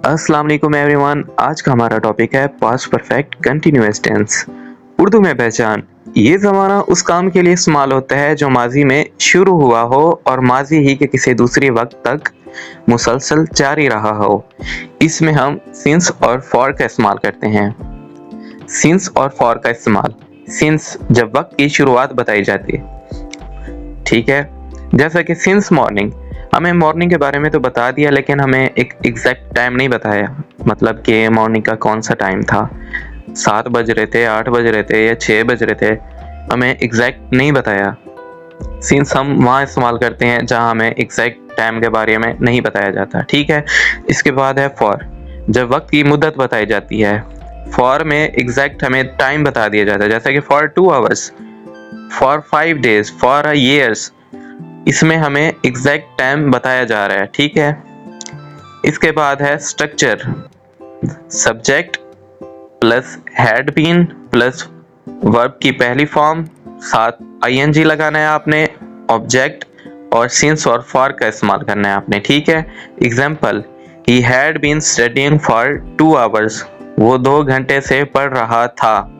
अस्सलाम वालेकुम एवरीवन। आज का हमारा टॉपिक है past perfect continuous tense. Urdu में पहचान। ये ज़माना उस काम के लिए इस्तेमाल होता है जो माजी में शुरू हुआ हो और माजी ही के किसी दूसरे वक्त तक मुसलसल जारी रहा हो। इसमें हम सिंस और फॉर का इस्तेमाल करते हैं। सिंस और फॉर का इस्तेमाल। सिंस जब वक्त की शुरुआत बताई जाती है, ठीक है। जैसा कि सिंस मॉर्निंग, हमें मॉर्निंग के बारे में तो बता दिया लेकिन हमें एक एग्जैक्ट टाइम नहीं बताया, मतलब कि मॉर्निंग का कौन सा टाइम था, 7 बज रहे थे, 8 बज रहे थे या 6 बज रहे थे, हमें एग्जैक्ट नहीं बताया। सिंस हम वहाँ इस्तेमाल करते हैं जहाँ हमें एग्जैक्ट टाइम के बारे में नहीं बताया जाता, ठीक है। इसके बाद है फॉर, जब वक्त की मुद्दत बताई जाती है। फॉर में एग्जैक्ट हमें टाइम बता दिया जाता है, जैसे कि for 2 hours, for 5 days, for years. इसमें हमें एग्जैक्ट टाइम बताया जा रहा है, ठीक है। इसके बाद है structure. Subject plus had been plus verb की पहली फॉर्म, साथ आईएनजी लगाना है आपने, ऑब्जेक्ट और सिंस और फॉर का इस्तेमाल करना है आपने, ठीक है। Example, he had been studying for 2 hours, वो 2 घंटे से पढ़ रहा था।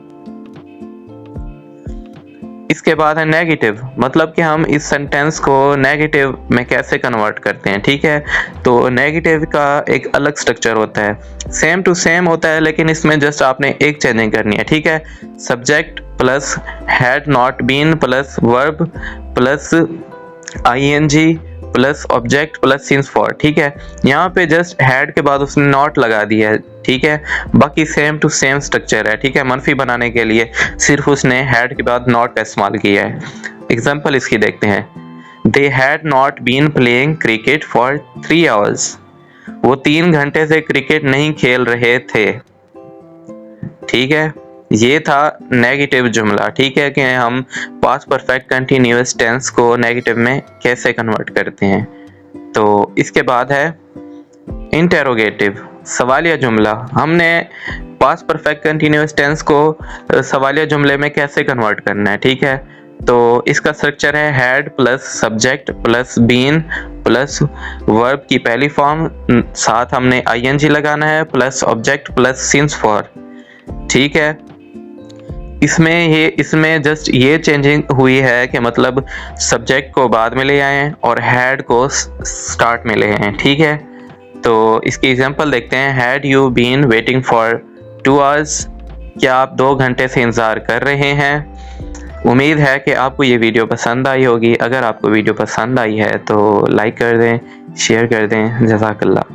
इसके बाद है नेगेटिव, मतलब कि हम इस सेंटेंस को नेगेटिव में कैसे कन्वर्ट करते हैं, ठीक है। तो नेगेटिव का एक अलग स्ट्रक्चर होता है, सेम टू सेम होता है, लेकिन इसमें जस्ट आपने एक चेंजिंग करनी है, ठीक है। Subject plus had not been plus verb plus ING plus object plus since for, ठीक है। यहाँ पे जस्ट हैड के बाद उसने नॉट लगा दिया है, ठीक है। बाकी सेम टू सेम स्ट्रक्चर है, ठीक है। मनफी बनाने के लिए सिर्फ उसने हैड के बाद नॉट का इस्तेमाल किया है। एग्जाम्पल इसकी देखते हैं। They had not been playing cricket for 3 hours, वो 3 घंटे से क्रिकेट नहीं खेल रहे थे, ठीक है। ये था नेगेटिव जुमला, ठीक है, कि हम पास्ट परफेक्ट कंटिन्यूअस टेंस को नेगेटिव में कैसे कन्वर्ट करते हैं। तो इसके बाद है इंटेरोगेटिव, सवालिया जुमला। हमने पास्ट परफेक्ट कंटिन्यूअस टेंस को सवालिया जुमले में कैसे कन्वर्ट करना है, ठीक है। तो इसका स्ट्रक्चर है had plus subject plus been plus verb की पहली फॉर्म, साथ हमने आईएनजी लगाना है plus object plus since for, ठीक है। इसमें जस्ट ये चेंजिंग हुई है कि मतलब सब्जेक्ट को बाद में ले आए और हैड को स्टार्ट में ले आए, ठीक है। तो इसकी एग्जांपल देखते हैं। Had you been waiting for 2 hours, क्या आप 2 घंटे से इंतज़ार कर रहे हैं। उम्मीद है कि आपको ये वीडियो पसंद आई होगी। अगर आपको वीडियो पसंद आई है तो लाइक कर दें, शेयर कर दें। जज़ाकल्लाह।